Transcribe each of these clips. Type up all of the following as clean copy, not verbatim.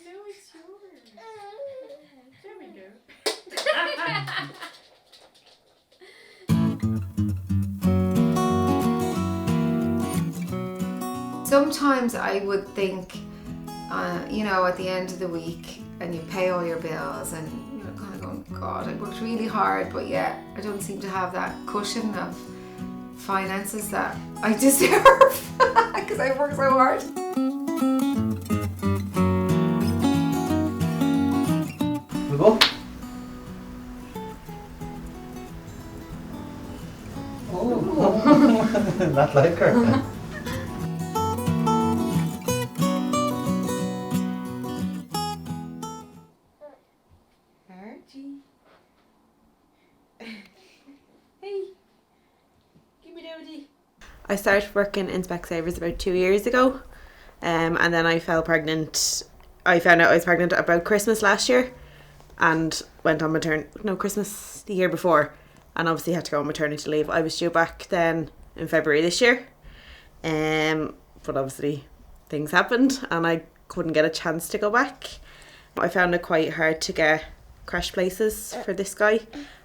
No, it's yours. There we go. Sometimes I would think, at the end of the week and you pay all your bills and you're kind of going, God, I worked really hard, but yet I don't seem to have that cushion of finances that I deserve because I work so hard. We go? Oh, not like her. Archie. Hey, give me doody. I started working in Specsavers about 2 years ago, and then I fell pregnant. I found out I was pregnant about Christmas last year and went on Christmas the year before, and obviously had to go on maternity leave. I was due back then in February this year, but obviously things happened and I couldn't get a chance to go back. I found it quite hard to get creche places for this guy.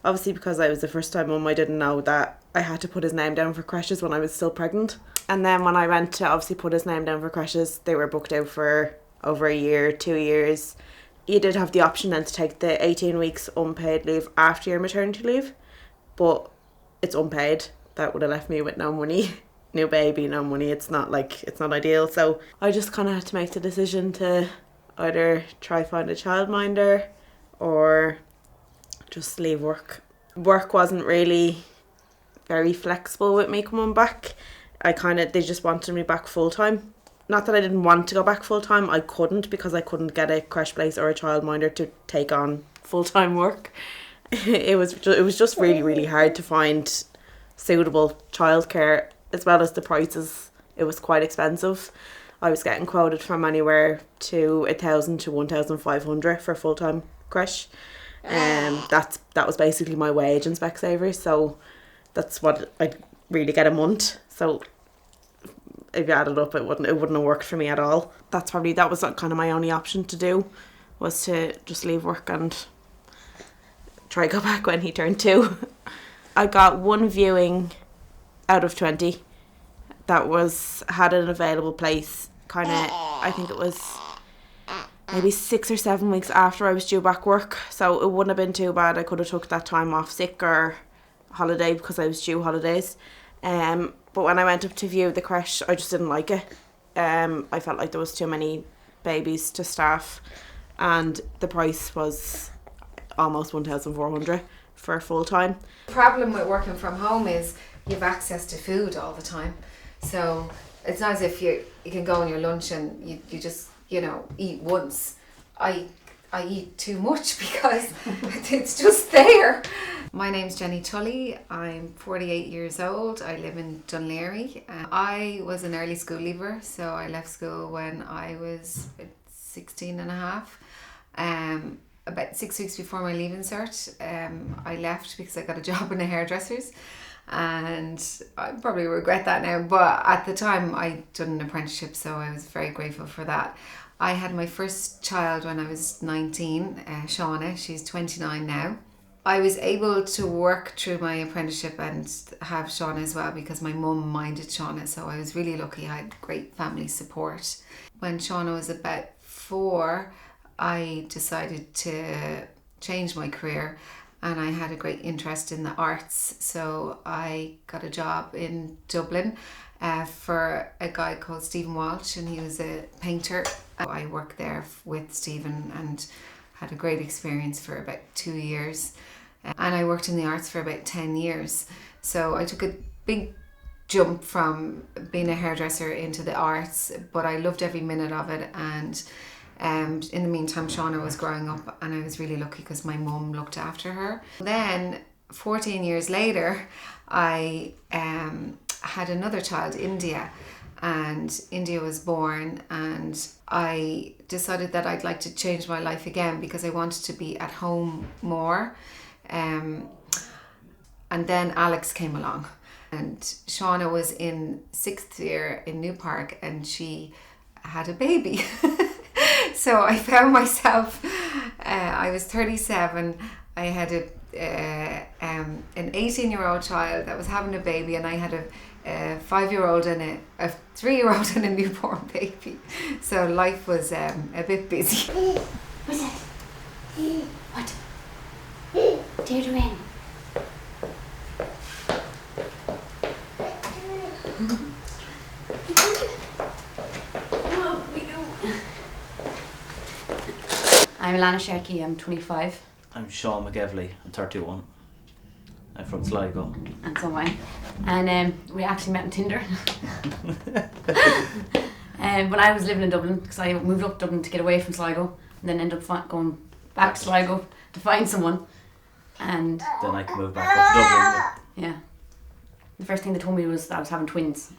Obviously because I was the first time mum, I didn't know that I had to put his name down for creches when I was still pregnant. And then when I went to obviously put his name down for creches, they were booked out for over a year, 2 years. You did have the option then to take the 18 weeks unpaid leave after your maternity leave, but it's unpaid. That would have left me with no money. New baby, no money. It's not ideal. So I just kind of had to make the decision to either try find a childminder or just leave work. Work wasn't really very flexible with me coming back. They just wanted me back full time. Not that I didn't want to go back full time, I couldn't because I couldn't get a creche place or a childminder to take on full time work. It was just really, really hard to find suitable childcare, as well as the prices. It was quite expensive. I was getting quoted from anywhere to 1,000 to 1,500 for a full time creche. That was basically my wage in Specsavers, so that's what I'd really get a month. So if you add it up, it wouldn't have worked for me at all. That was kind of my only option to do, was to just leave work and try go back when he turned 2. I got one viewing out of 20 that had an available place I think it was maybe 6 or 7 weeks after I was due back work, so it wouldn't have been too bad. I could have took that time off sick or holiday because I was due holidays. But when I went up to view the creche, I just didn't like it. I felt like there was too many babies to staff, and the price was almost 1,400 for full time. The problem with working from home is you have access to food all the time. So it's not as if you can go on your lunch and you just, eat once. I eat too much because it's just there. My name's Jenny Tully. I'm 48 years old. I live in Dunleary. I was an early school leaver, so I left school when I was 16 and a half. About 6 weeks before my leaving cert, I left because I got a job in a hairdresser's, and I probably regret that now, but at the time I'd done an apprenticeship, so I was very grateful for that. I had my first child when I was 19, Shauna. She's 29 now. I was able to work through my apprenticeship and have Shauna as well because my mum minded Shauna, so I was really lucky. I had great family support. When Shauna was about 4, I decided to change my career, and I had a great interest in the arts, so I got a job in Dublin for a guy called Stephen Walsh, and he was a painter. I worked there with Stephen and had a great experience for about 2 years, and I worked in the arts for about 10 years. So I took a big jump from being a hairdresser into the arts, but I loved every minute of it. And in the meantime, Shauna was growing up, and I was really lucky because my mum looked after her. Then 14 years later, I had another child, India, and India was born, and I decided that I'd like to change my life again because I wanted to be at home more. And then Alex came along, and Shauna was in 6th year in New Park, and she had a baby. So I found myself, I was 37, I had an 18-year-old child that was having a baby, and I had a 5-year-old and a 3-year-old and a newborn baby. So life was a bit busy. What's that? What? Deirdre. I'm Alana Sharkey, I'm 25. I'm Sean McEvely, I'm 31. I'm from Sligo. And so am I. And we actually met on Tinder. When I was living in Dublin, because I moved up to Dublin to get away from Sligo, and then ended up going back to Sligo to find someone. And Then I can move back up to Dublin. yeah, the first thing they told me was that I was having twins.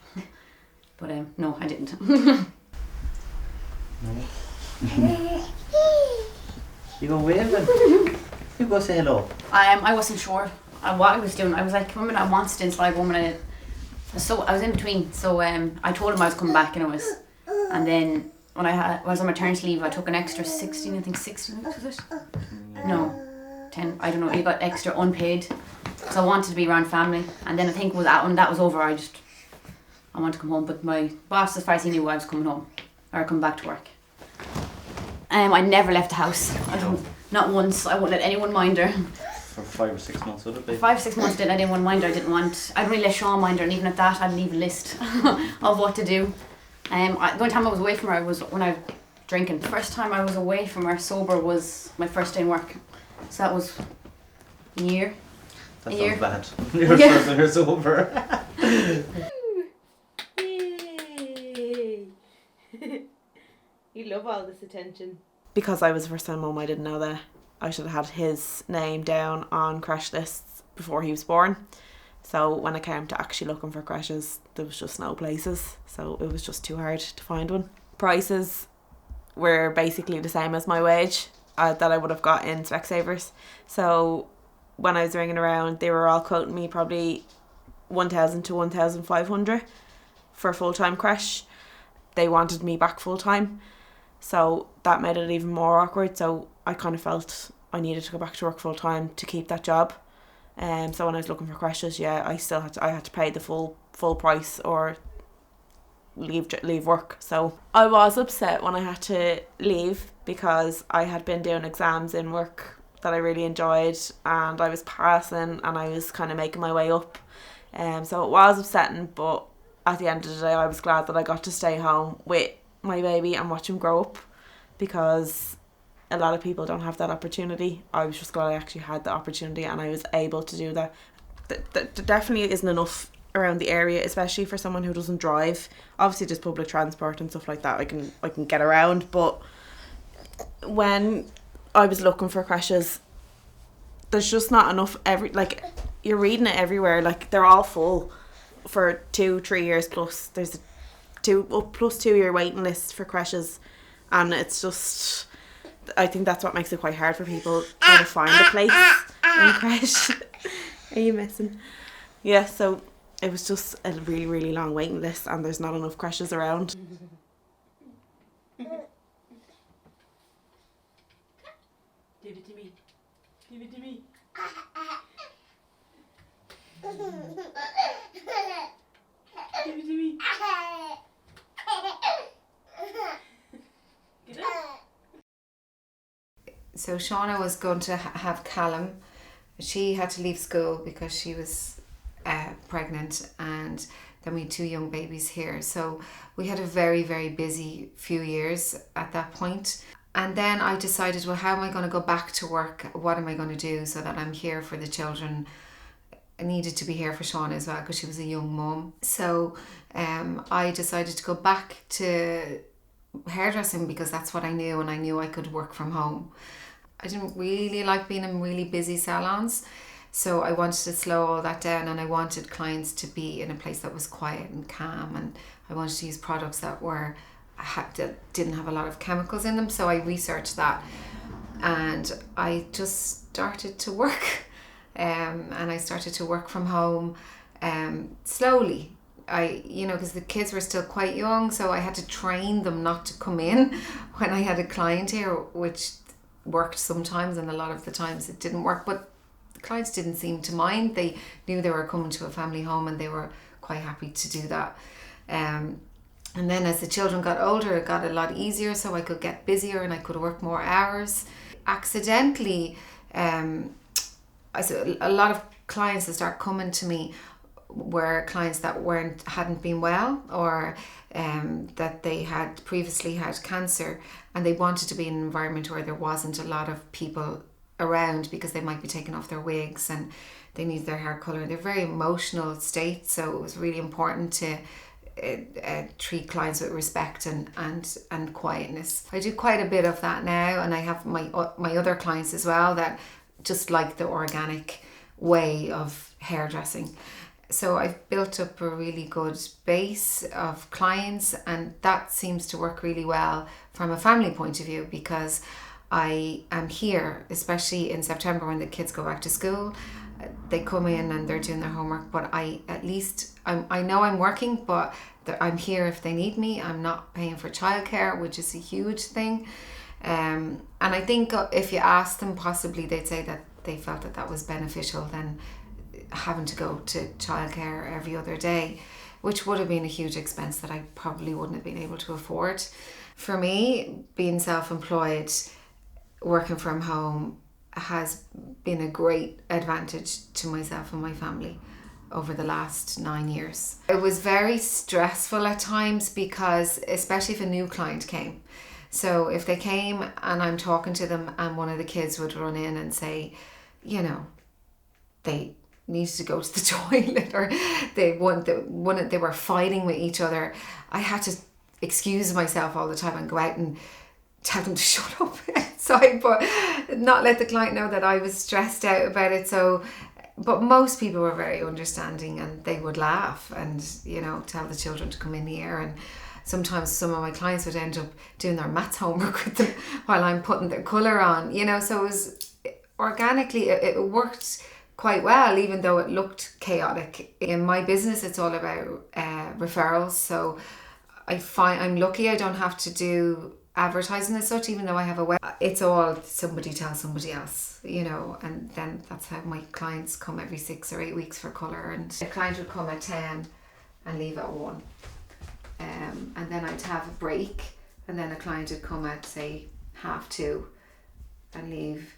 But no, I didn't. You go waving? You go say hello. I wasn't sure what I was doing. I was like, woman, I wanted to stay in Sligo, woman. I was in between. So I told him I was coming back, and then when I was on maternity leave, I took an extra 16 weeks, was it? No, 10. I don't know. You got extra unpaid, so I wanted to be around family. And then I think when that was over, I wanted to come home. But my boss, as far as he knew, I was coming home or coming back to work. I never left the house. Not once. I wouldn't let anyone mind her. For 5 or 6 months, would it be? 5 or 6 months I didn't want to mind her. I didn't really let Sean mind her, and even at that I didn't even list of what to do. The only time I was away from her was when I was drinking. The first time I was away from her sober was my first day in work. So that was a year. That a sounds year. bad. You're Yeah. first year's over. You love all this attention. Because I was a first time mum, I didn't know that I should have had his name down on creche lists before he was born. So when I came to actually looking for creches, there was just no places. So it was just too hard to find one. Prices were basically the same as my wage that I would have got in Specsavers. So when I was ringing around, they were all quoting me probably 1,000 to 1,500 for a full-time creche. They wanted me back full-time. So that made it even more awkward. So I kind of felt I needed to go back to work full time to keep that job. So when I was looking for creches, I had to pay the full price or leave work. So I was upset when I had to leave because I had been doing exams in work that I really enjoyed, and I was passing and I was kind of making my way up. So it was upsetting, but at the end of the day, I was glad that I got to stay home with my baby and watch him grow up, because a lot of people don't have that opportunity. I was just glad I actually had the opportunity and I was able to do that. There definitely isn't enough around the area, especially for someone who doesn't drive. Obviously there's public transport and stuff like that, I can get around, but when I was looking for creches, there's just not enough. You're reading it everywhere, like they're all full for 2-3 years plus. There's a 2 year waiting list for creches, and it's just, I think that's what makes it quite hard for people trying to find a place in creche. Are you missing? Yeah, so it was just a really, really long waiting list, and there's not enough creches around. Give it to me. Give it to me. Give it to me. Get up. So Shauna was going to have Callum. She had to leave school because she was pregnant, and then we had 2 young babies here. So we had a very, very busy few years at that point. And then I decided, well, how am I going to go back to work? What am I going to do so that I'm here for the children? I needed to be here for Shauna as well because she was a young mum. So I decided to go back to hairdressing because that's what I knew, and I knew I could work from home. I didn't really like being in really busy salons, so I wanted to slow all that down, and I wanted clients to be in a place that was quiet and calm, and I wanted to use products that didn't have a lot of chemicals in them. So I researched that, and I just started to work, and I started to work from home slowly. because the kids were still quite young, so I had to train them not to come in when I had a client here, which worked sometimes, and a lot of the times it didn't work. But the clients didn't seem to mind. They knew they were coming to a family home, and they were quite happy to do that. And then as the children got older, it got a lot easier, so I could get busier and I could work more hours. Accidentally, a lot of clients that start coming to me were clients that hadn't been well, or that they had previously had cancer, and they wanted to be in an environment where there wasn't a lot of people around, because they might be taking off their wigs and they need their hair colour. They're very emotional state, so it was really important to treat clients with respect and quietness. I do quite a bit of that now, and I have my other clients as well that just like the organic way of hairdressing. So I've built up a really good base of clients, and that seems to work really well from a family point of view, because I am here, especially in September when the kids go back to school. They come in and they're doing their homework, but I know I'm working, but I'm here if they need me. I'm not paying for childcare, which is a huge thing. And I think if you ask them, possibly they'd say that they felt that was beneficial than having to go to childcare every other day, which would have been a huge expense that I probably wouldn't have been able to afford. For me, being self-employed, working from home, has been a great advantage to myself and my family over the last 9 years. It was very stressful at times, because especially if a new client came. So if they came and I'm talking to them and one of the kids would run in and say, they needed to go to the toilet, or they were fighting with each other, I had to excuse myself all the time and go out and tell them to shut up outside, but not let the client know that I was stressed out about it. So, but most people were very understanding, and they would laugh and tell the children to come in here. And sometimes some of my clients would end up doing their maths homework with them while I'm putting their colour on, so it was organically, it worked quite well, even though it looked chaotic. In my business, it's all about referrals, so I'm lucky I don't have to do advertising as such, even though I have a web. It's all somebody tells somebody else, and then that's how my clients come every 6 or 8 weeks for colour. And a client would come at 10 and leave at 1, and then I'd have a break, and then a client would come at say 2:30 and leave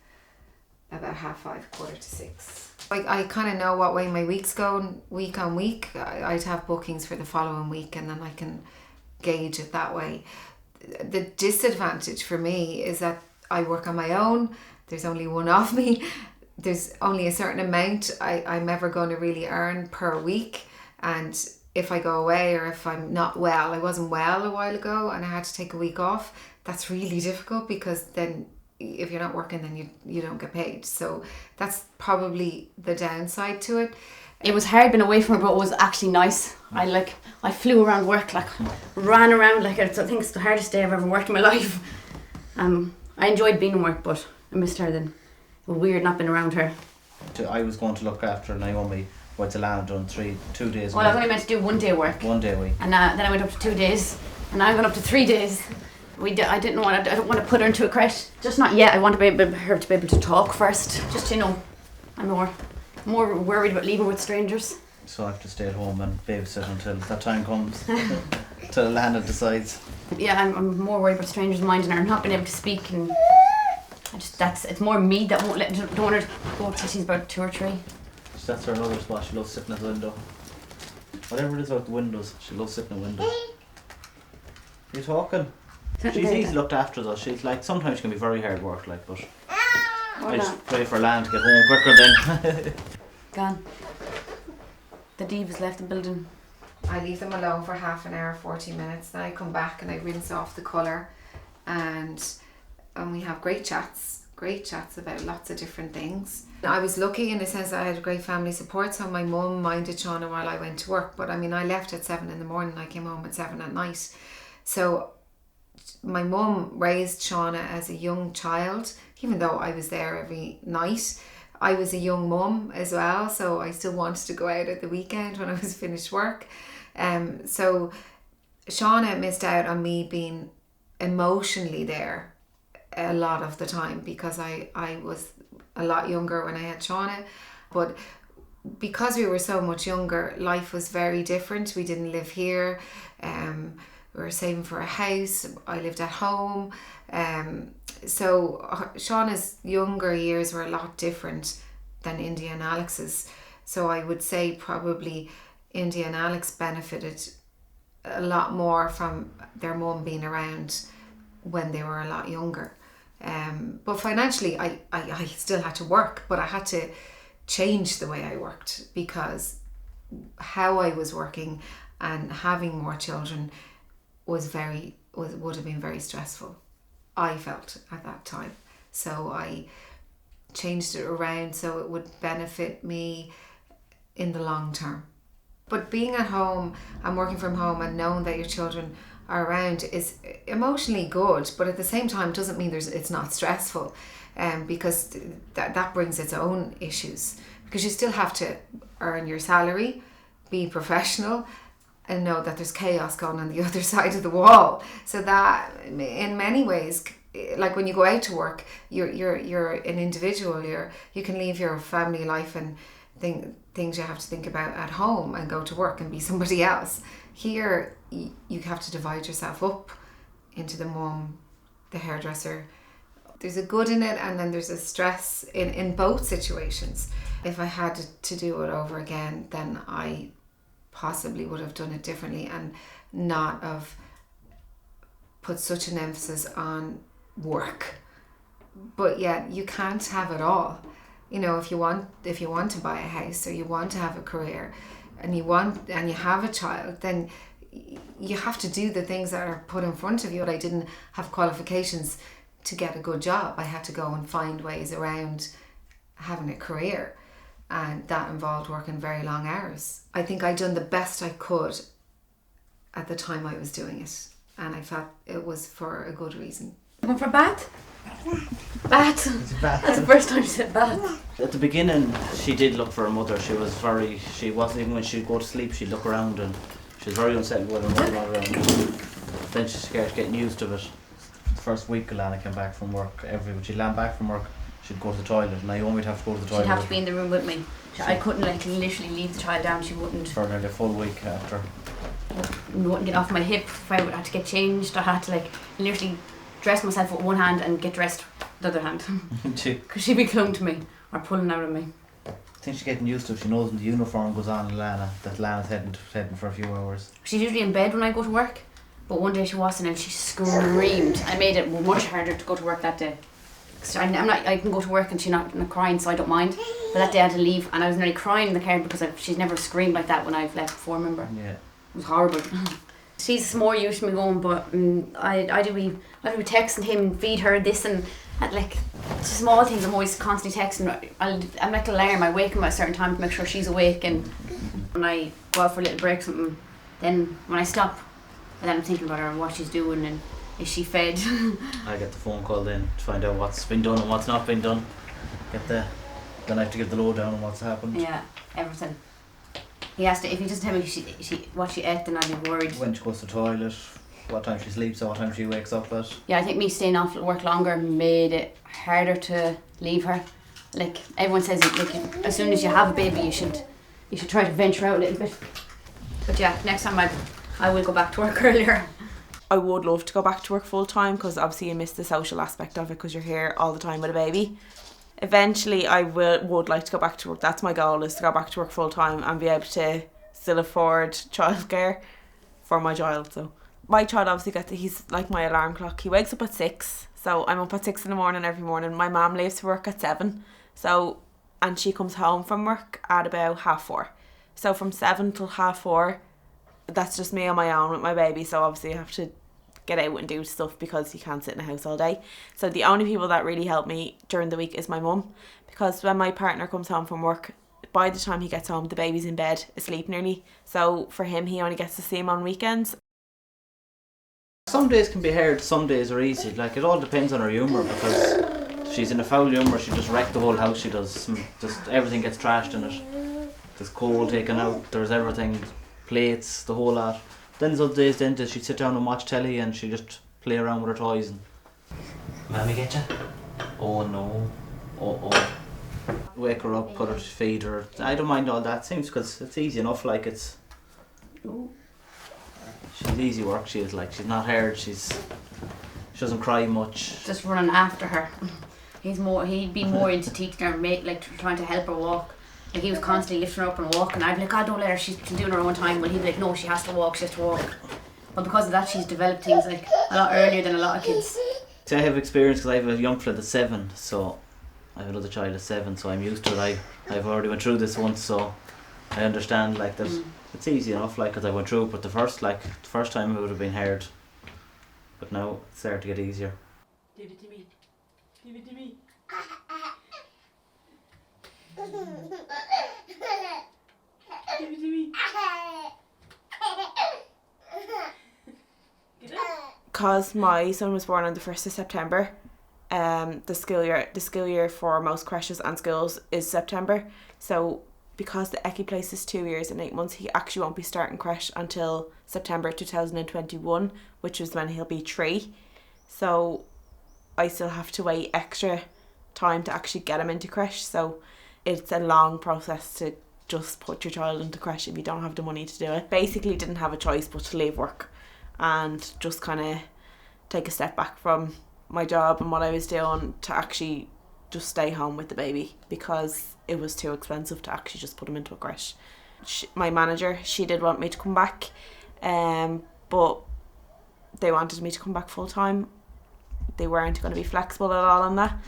about 5:30, 5:45. I kind of know what way my week's going week on week. I'd have bookings for the following week, and then I can gauge it that way. The disadvantage for me is that I work on my own. There's only one of me. There's only a certain amount I'm ever going to really earn per week. And if I go away, or if I'm not well, I wasn't well a while ago and I had to take a week off, that's really difficult, because then if you're not working, then you don't get paid. So that's probably the downside to it. It was hard being away from her, but it was actually nice. I flew around work, ran around, I think it's the hardest day I've ever worked in my life. I enjoyed being in work, but I missed her then. It was weird not being around her. I was going to look after Naomi, went to land on 2 days. Well, I was only meant to do 1 day work. 1 day a week. And then I went up to 2 days, and now I'm going up to 3 days. I don't want to put her into a creche, just not yet. I want her to be able to talk first. Just I'm more worried about leaving with strangers. So I have to stay at home and babysit until that time comes, until Lana decides. Yeah, I'm more worried about strangers minding her, not being able to speak, and it's more me that don't want her to go up till she's about 2 or 3. That's her another spot. She loves sitting at the window. Whatever it is about the windows, she loves sitting at the window. You talking? She's easy looked after though. She's sometimes she can be very hard work, but I just pray for Lan to get home quicker then. Gone. The Divas left the building. I leave them alone for half an hour, 40 minutes. Then I come back and I rinse off the colour, and we have great chats about lots of different things. I was lucky in the sense that I had great family support, so my mum minded Shauna while I went to work, but I left at 7 in the morning, I came home at 7 at night. So my mum raised Shauna as a young child, even though I was there every night. I was a young mum as well, so I still wanted to go out at the weekend when I was finished work. So Shauna missed out on me being emotionally there a lot of the time because I was a lot younger when I had Shauna, but because we were so much younger, life was very different. We didn't live here. We were saving for a house. I lived at home. So Shauna's younger years were a lot different than India and Alex's. So I would say probably India and Alex benefited a lot more from their mum being around when they were a lot younger. But financially, I still had to work, but I had to change the way I worked because how I was working and having more children would have been very stressful, I felt at that time. So I changed it around so it would benefit me in the long term. But being at home and working from home and knowing that your children are around is emotionally good, but at the same time doesn't mean it's not stressful, because that brings its own issues, because you still have to earn your salary, be professional, and know that there's chaos going on the other side of the wall. So that in many ways, like when you go out to work, you're an individual. You can leave your family life and things you have to think about at home and go to work and be somebody else. Here you have to divide yourself up into the mum, the hairdresser. There's a good in it, and then there's a stress in both situations. If I had to do it over again, then I possibly would have done it differently and not have put such an emphasis on work. But yet you can't have it all. You know, if you want to buy a house, or you want to have a career, and you have a child, then you have to do the things that are put in front of you. I didn't have qualifications to get a good job. I had to go and find ways around having a career, and that involved working very long hours. I think I'd done the best I could at the time I was doing it, and I felt it was for a good reason. Going for a bath? Bath. It's a bath. That's the first time she said bath. At the beginning, she did look for her mother. She wasn't, even when she'd go to sleep, she'd look around, and she was very unsettled with her mother not around. Then she started getting used to it. The first week Alana came back from work, when she'd land back from work, she'd go to the toilet, and Naomi would have to go to the toilet. She'd have to be in the room with me. I couldn't literally leave the child down. She wouldn't. For nearly a full week after. I wouldn't get off my hip. If I had to get changed, I had to literally dress myself with one hand and get dressed with the other hand. Because she'd be clung to me or pulling out of me. I think she's getting used to it. She knows when the uniform goes on Lana that Lana's heading for a few hours. She's usually in bed when I go to work, but one day she wasn't, and she screamed. I made it much harder to go to work that day. I can go to work and she's not crying, so I don't mind. But that day I had to leave, and I was nearly crying in the car because she's never screamed like that when I've left before, remember? Yeah. It was horrible. She's more used to me going, but I do be texting him, feed her this and small things. I'm always constantly texting. I make an alarm. I wake him at a certain time to make sure she's awake, and when I go out for a little break or something, then when I stop, and then I'm thinking about her and what she's doing and is she fed. I get the phone call then to find out what's been done and what's not been done. Then I have to give the lowdown on what's happened. Yeah, everything. He has to, if he doesn't tell me what she ate, then I'd be worried. When she goes to the toilet, what time she sleeps, or what time she wakes up at. Yeah, I think me staying off work longer made it harder to leave her. Everyone says, as soon as you have a baby, you should try to venture out a little bit. But yeah, next time I will go back to work earlier. I would love to go back to work full time, because obviously you miss the social aspect of it because you're here all the time with a baby. Eventually I would like to go back to work. That's my goal, is to go back to work full time and be able to still afford childcare for my child. So my child obviously he's like my alarm clock. He wakes up at 6, so I'm up at 6 in the morning every morning. My mum leaves for work at 7, and she comes home from work at about 4:30. So from 7 till 4:30, that's just me on my own with my baby. So obviously I have to get out and do stuff because you can't sit in the house all day. So the only people that really help me during the week is my mum, because when my partner comes home from work, by the time he gets home the baby's in bed asleep nearly. So for him, he only gets to see him on weekends. Some days can be hard, some days are easy. It all depends on her humour, because if she's in a foul humour, she just wreck the whole house. She does, just everything gets trashed in it. There's coal taken out, there's everything plates, the whole lot. Then there's other days then that she'd sit down and watch telly and she'd just play around with her toys. And Mammy get you? Oh no. Oh. Wake her up, put her to feed her. I don't mind all that. Seems because it's easy enough. Like it's. She's easy work. She is like she's not hard. She doesn't cry much. Just running after her. He'd be more into teaching her, trying to help her walk. Like he was constantly lifting her up and walking. I'd be like, don't let her, she's doing her own time. Well, he'd be like, no, she has to walk. But because of that, she's developed things like a lot earlier than a lot of kids. See, I have experience because I have a young fella that's 7, so I have another child that's 7, so I'm used to it. I've already went through this once, so I understand like that. It's easy enough, like, because I went through it. But the first time it would have been hard. But now it's starting to get easier. Give it to me. Give it to me. Give it to me. Get up. Because my son was born on the 1st of September, the school year for most creches and schools is September. So because the Eki place is 2 years and 8 months, he actually won't be starting creche until September 2021, which is when he'll be 3. So I still have to wait extra time to actually get him into creche. So it's a long process to just put your child into creche if you don't have the money to do it. Basically didn't have a choice but to leave work and just kind of take a step back from my job and what I was doing to actually just stay home with the baby because it was too expensive to actually just put him into a creche. My manager, she did want me to come back, but they wanted me to come back full time. They weren't going to be flexible at all on that.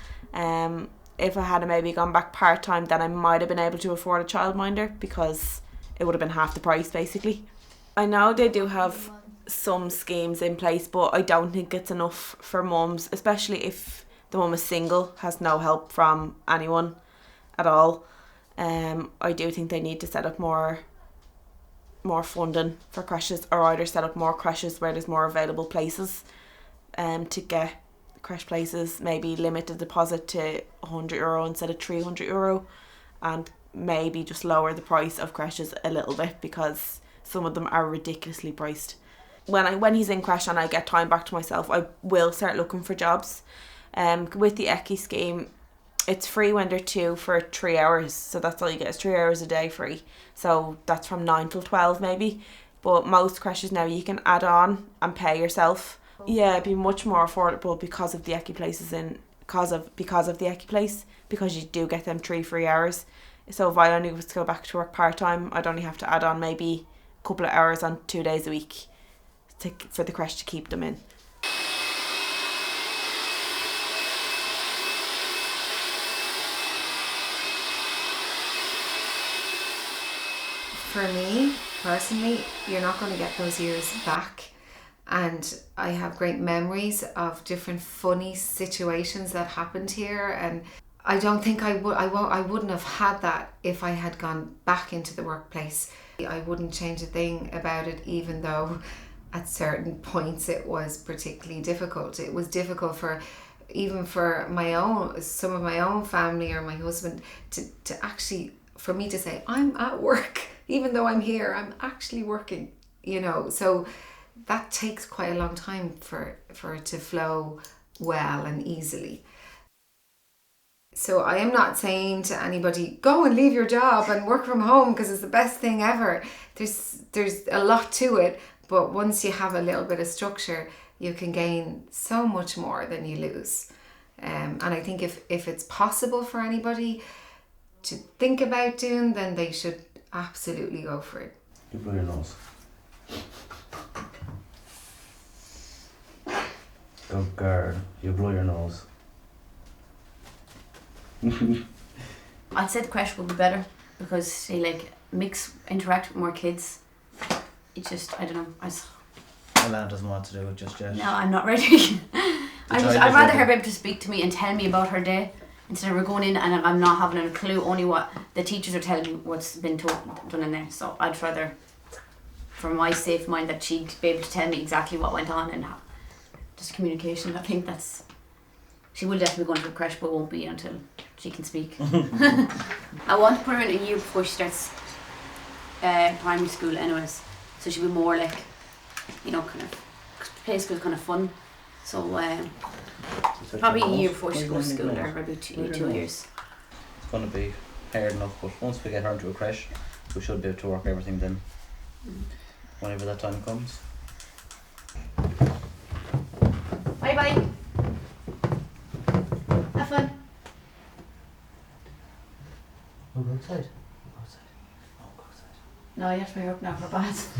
If I had maybe gone back part time, then I might have been able to afford a childminder because it would have been half the price basically. I know they do have some schemes in place, but I don't think it's enough for mums, especially if the mum is single, has no help from anyone at all. I do think they need to set up more funding for creches, or either set up more creches where there's more available places to get creche places. Maybe limit the deposit to €100 instead of €300, and maybe just lower the price of creches a little bit because some of them are ridiculously priced. When he's in creche and I get time back to myself, I will start looking for jobs. With the Eki scheme, it's free when they're 2 for 3 hours, so that's all you get is 3 hours a day free. So that's from 9 till 12 maybe. But most creches now you can add on and pay yourself. Yeah, it'd be much more affordable because of the Eki places because of the Eki place, because you do get them 3 free hours. So if I only was to go back to work part time, I'd only have to add on maybe a couple of hours on 2 days a week for the creche to keep them in. For me, personally, you're not going to get those years back. And I have great memories of different funny situations that happened here. And I don't think I wouldn't have had that if I had gone back into the workplace. I wouldn't change a thing about it, even though at certain points it was particularly difficult. It was difficult for some of my own family or my husband to actually, for me to say, I'm at work, even though I'm here, I'm actually working, so that takes quite a long time for it to flow well and easily. So I am not saying to anybody, go and leave your job and work from home because it's the best thing ever. There's a lot to it, but once you have a little bit of structure, you can gain so much more than you lose. And I think if it's possible for anybody to think about doing, then they should absolutely go for it. You blow your nose. Good girl. You blow your nose. I'd say the creche would be better because they interact with more kids. It just, I don't know. Alan doesn't want to do it just yet. No, I'm not ready. I'd rather her be able to speak to me and tell me about her day instead of her going in and I'm not having a clue, only what the teachers are telling me what's been done in there. So I'd rather, for my safe mind, that she'd be able to tell me exactly what went on and just communication. I think she will definitely go into a creche, but won't be until she can speak. I want to put her in a year before she starts primary school anyways. so she'll be more like, you know, kind of play school is kind of fun. So probably a year before she goes to school, or maybe 2 years. It's going to be hard enough, but once we get her into a creche, we should be able to work everything then, whenever that time comes. Bye bye. Have fun. We'll go outside. Go outside. Oh, go outside. No, you have to pay her up now for a bath.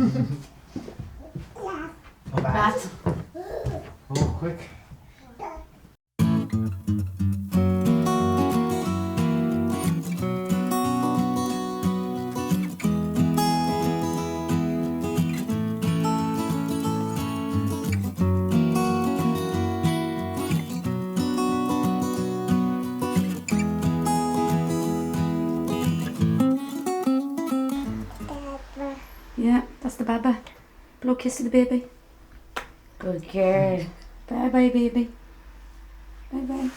Go back. Bath. Oh, quick. Yeah, that's the baba. Blow kiss to the baby. Good girl. Bye bye, baby. Bye bye.